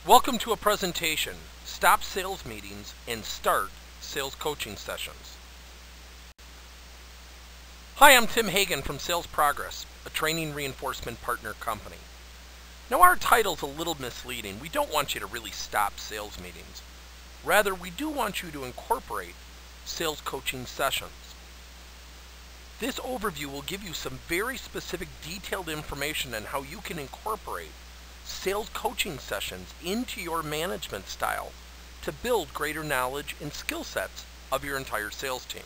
Welcome to a presentation, Stop Sales Meetings and Start Sales Coaching Sessions. Hi, I'm Tim Hagan from Sales Progress, a training reinforcement partner company. Now our title's a little misleading. We don't want you to really stop sales meetings. Rather, we do want you to incorporate sales coaching sessions. This overview will give you some very specific detailed information on how you can incorporate sales coaching sessions into your management style to build greater knowledge and skill sets of your entire sales team.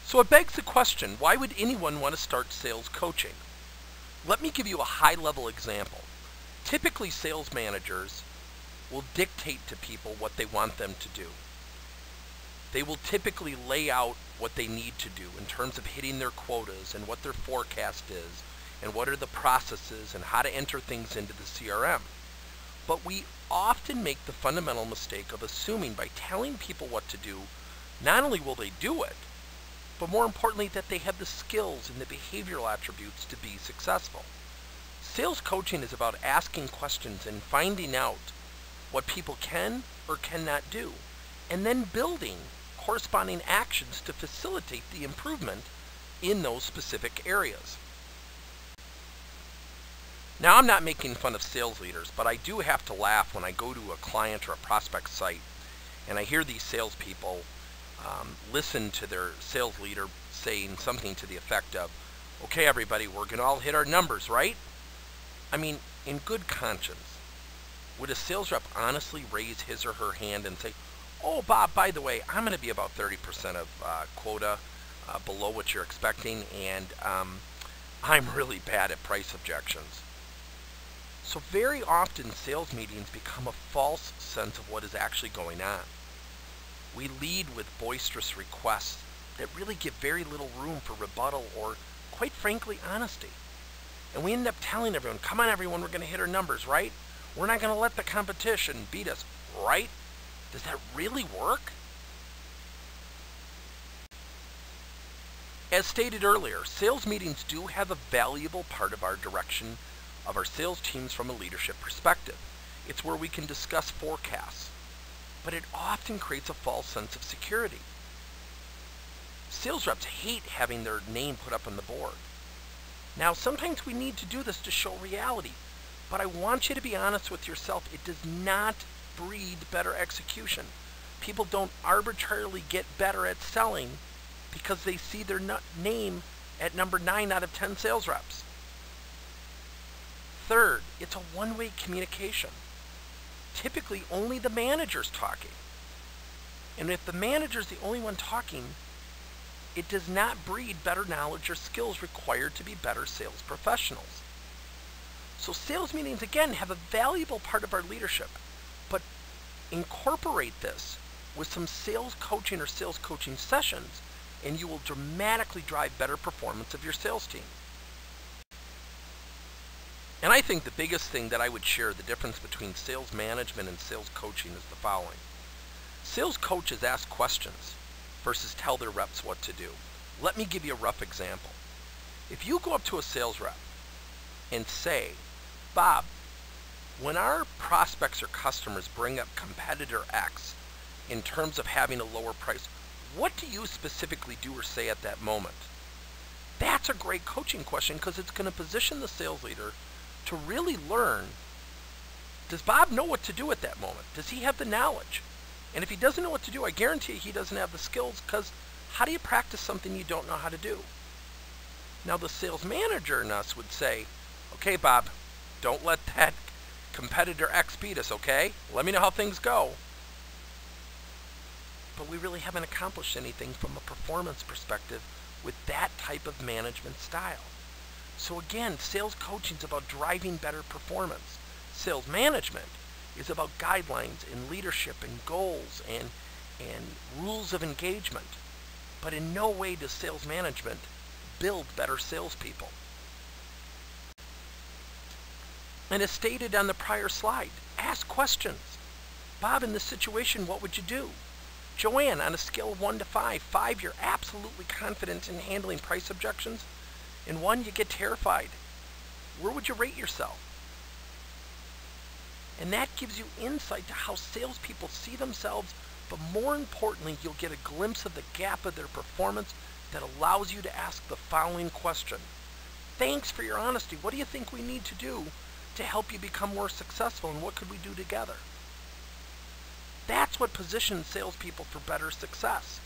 So it begs the question, why would anyone want to start sales coaching? Let me give you a high-level example. Typically, sales managers will dictate to people what they want them to do. They will typically lay out what they need to do in terms of hitting their quotas and what their forecast is, and what are the processes and how to enter things into the CRM. But we often make the fundamental mistake of assuming by telling people what to do, not only will they do it, but more importantly that they have the skills and the behavioral attributes to be successful. Sales coaching is about asking questions and finding out what people can or cannot do, and then building corresponding actions to facilitate the improvement in those specific areas. Now, I'm not making fun of sales leaders, but I do have to laugh when I go to a client or a prospect site and I hear these salespeople listen to their sales leader saying something to the effect of, "Okay, everybody, we're going to all hit our numbers, right?" I mean, in good conscience, would a sales rep honestly raise his or her hand and say, "Oh, Bob, by the way, I'm going to be about 30% of quota below what you're expecting, and I'm really bad at price objections." So very often sales meetings become a false sense of what is actually going on. We lead with boisterous requests that really give very little room for rebuttal or, quite frankly, honesty. And we end up telling everyone, "Come on everyone, we're going to hit our numbers, right? We're not going to let the competition beat us, right?" Does that really work? As stated earlier, sales meetings do have a valuable part of our direction of our sales teams from a leadership perspective. It's where we can discuss forecasts, but it often creates a false sense of security. Sales reps hate having their name put up on the board. Now, sometimes we need to do this to show reality, but I want you to be honest with yourself. It does not breed better execution. People don't arbitrarily get better at selling because they see their name at number 9 out of 10 sales reps. Third, it's a one-way communication. Typically, only the manager's talking. And if the manager's the only one talking, it does not breed better knowledge or skills required to be better sales professionals. So sales meetings, again, have a valuable part of our leadership, but incorporate this with some sales coaching or sales coaching sessions, and you will dramatically drive better performance of your sales team. And I think the biggest thing that I would share, the difference between sales management and sales coaching, is the following. Sales coaches ask questions versus tell their reps what to do. Let me give you a rough example. If you go up to a sales rep and say, "Bob, when our prospects or customers bring up competitor X in terms of having a lower price, what do you specifically do or say at that moment?" That's a great coaching question because it's going to position the sales leader to really learn, does Bob know what to do at that moment? Does he have the knowledge? And if he doesn't know what to do, I guarantee he doesn't have the skills, because how do you practice something you don't know how to do? Now the sales manager in us would say, "Okay, Bob, don't let that competitor X beat us, okay? Let me know how things go." But we really haven't accomplished anything from a performance perspective with that type of management style. So again, sales coaching is about driving better performance. Sales management is about guidelines and leadership and goals and rules of engagement. But in no way does sales management build better salespeople. And as stated on the prior slide, ask questions. "Bob, in this situation, what would you do?" "Joanne, on a scale of 1 to 5, 5, you're absolutely confident in handling price objections, and 1, you get terrified. Where would you rate yourself?" And that gives you insight to how salespeople see themselves, but more importantly, you'll get a glimpse of the gap of their performance that allows you to ask the following question. Thanks for your honesty. What do you think we need to do to help you become more successful, and what could we do together? That's what positions salespeople for better success.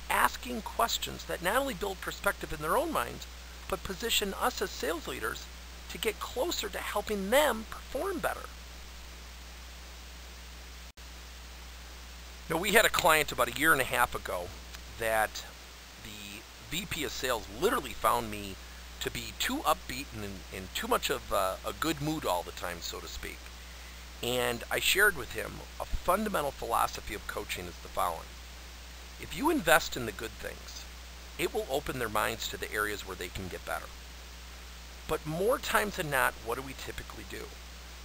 Asking questions that not only build perspective in their own minds, but position us as sales leaders to get closer to helping them perform better. Now, we had a client about 1.5 years ago that the VP of sales literally found me to be too upbeat and in too much of a good mood all the time, so to speak. And I shared with him a fundamental philosophy of coaching is the following. If you invest in the good things, it will open their minds to the areas where they can get better. But more times than not, what do we typically do?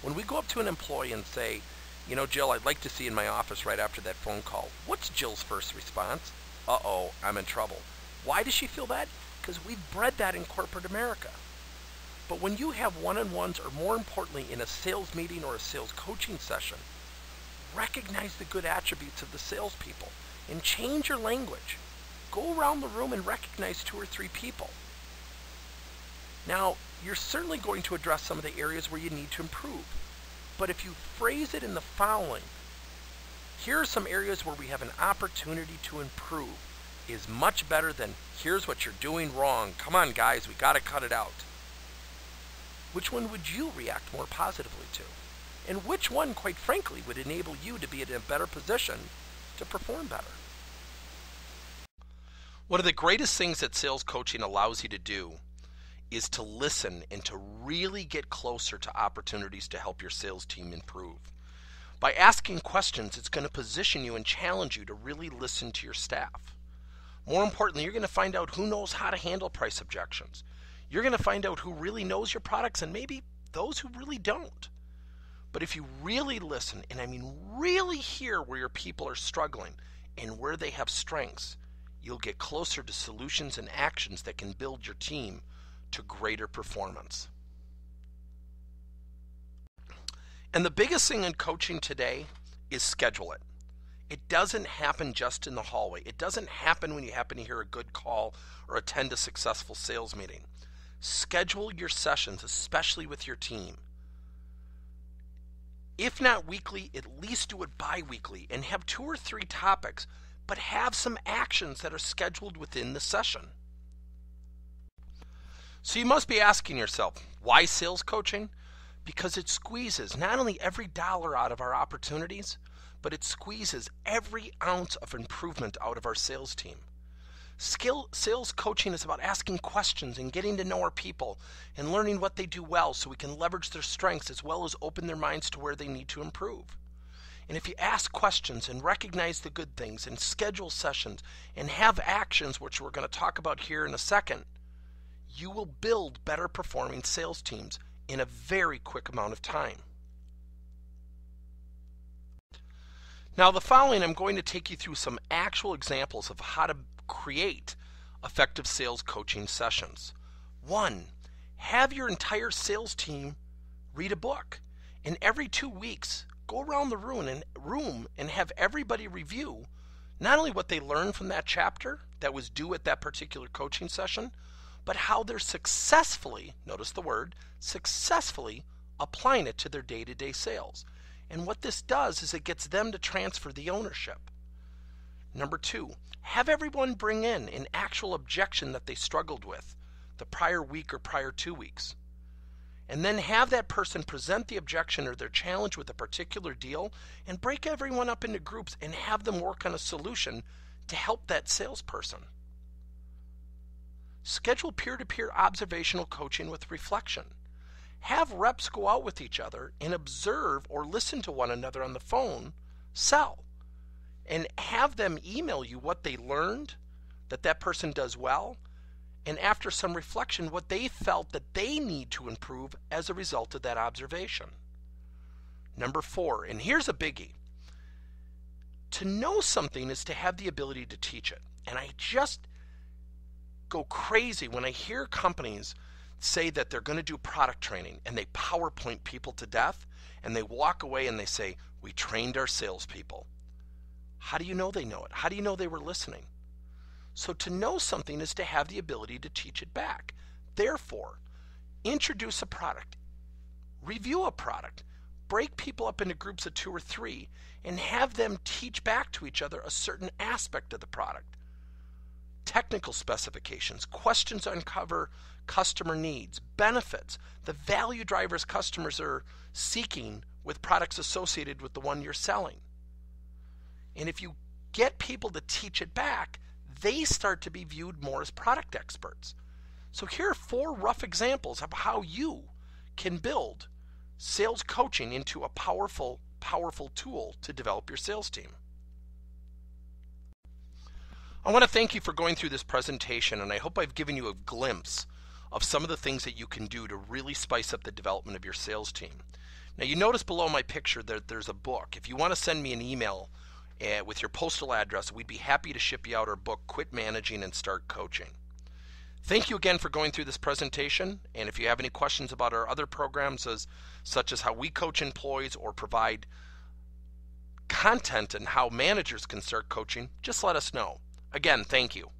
When we go up to an employee and say, you know, Jill, I'd like to see you in my office right after that phone call. What's Jill's first response? Uh-oh, I'm in trouble. Why does she feel that? Because we've bred that in corporate America. But when you have one-on-ones, or more importantly, in a sales meeting or a sales coaching session, recognize the good attributes of the salespeople and change your language. Go around the room and recognize 2 or 3 people. Now, you're certainly going to address some of the areas where you need to improve. But if you phrase it in the following, here are some areas where we have an opportunity to improve, is much better than, here's what you're doing wrong. Come on, guys, we got to cut it out. Which one would you react more positively to? And which one, quite frankly, would enable you to be in a better position to perform better? One of the greatest things that sales coaching allows you to do is to listen and to really get closer to opportunities to help your sales team improve. By asking questions, it's going to position you and challenge you to really listen to your staff. More importantly, you're going to find out who knows how to handle price objections. You're going to find out who really knows your products and maybe those who really don't. But if you really listen, and I mean really hear where your people are struggling and where they have strengths, you'll get closer to solutions and actions that can build your team to greater performance. And the biggest thing in coaching today is schedule it. It doesn't happen just in the hallway. It doesn't happen when you happen to hear a good call or attend a successful sales meeting. Schedule your sessions, especially with your team. If not weekly, at least do it bi-weekly and have 2 or 3 topics, but have some actions that are scheduled within the session. So you must be asking yourself, why sales coaching? Because it squeezes not only every dollar out of our opportunities, but it squeezes every ounce of improvement out of our sales team. Sales coaching is about asking questions and getting to know our people and learning what they do well so we can leverage their strengths as well as open their minds to where they need to improve. And if you ask questions and recognize the good things and schedule sessions and have actions, which we're going to talk about here in a second, you will build better performing sales teams in a very quick amount of time. Now, the following, I'm going to take you through some actual examples of how to create effective sales coaching sessions. 1, have your entire sales team read a book. And every 2 weeks, go around the room and have everybody review not only what they learned from that chapter that was due at that particular coaching session, but how they're successfully, notice the word, successfully applying it to their day-to-day sales. And what this does is it gets them to transfer the ownership. Number 2, have everyone bring in an actual objection that they struggled with the prior week or prior 2 weeks. And then have that person present the objection or their challenge with a particular deal and break everyone up into groups and have them work on a solution to help that salesperson. Schedule peer-to-peer observational coaching with reflection. Have reps go out with each other and observe or listen to one another on the phone, sell. And have them email you what they learned, that person does well, and after some reflection, what they felt that they need to improve as a result of that observation. Number 4, and here's a biggie. To know something is to have the ability to teach it. And I just go crazy when I hear companies say that they're going to do product training and they PowerPoint people to death and they walk away and they say, we trained our salespeople. How do you know they know it? How do you know they were listening? So to know something is to have the ability to teach it back. Therefore, introduce a product, review a product, break people up into groups of 2 or 3, and have them teach back to each other a certain aspect of the product. Technical specifications, questions uncover customer needs, benefits, the value drivers customers are seeking with products associated with the one you're selling. And if you get people to teach it back, they start to be viewed more as product experts. So here are 4 rough examples of how you can build sales coaching into a powerful tool to develop your sales team. I want to thank you for going through this presentation, and I hope I've given you a glimpse of some of the things that you can do to really spice up the development of your sales team. Now, you notice below my picture that there's a book. If you want to send me an email with your postal address, we'd be happy to ship you out our book, Quit Managing and Start Coaching. Thank you again for going through this presentation, and if you have any questions about our other programs, such as how we coach employees or provide content and how managers can start coaching, just let us know. Again, thank you.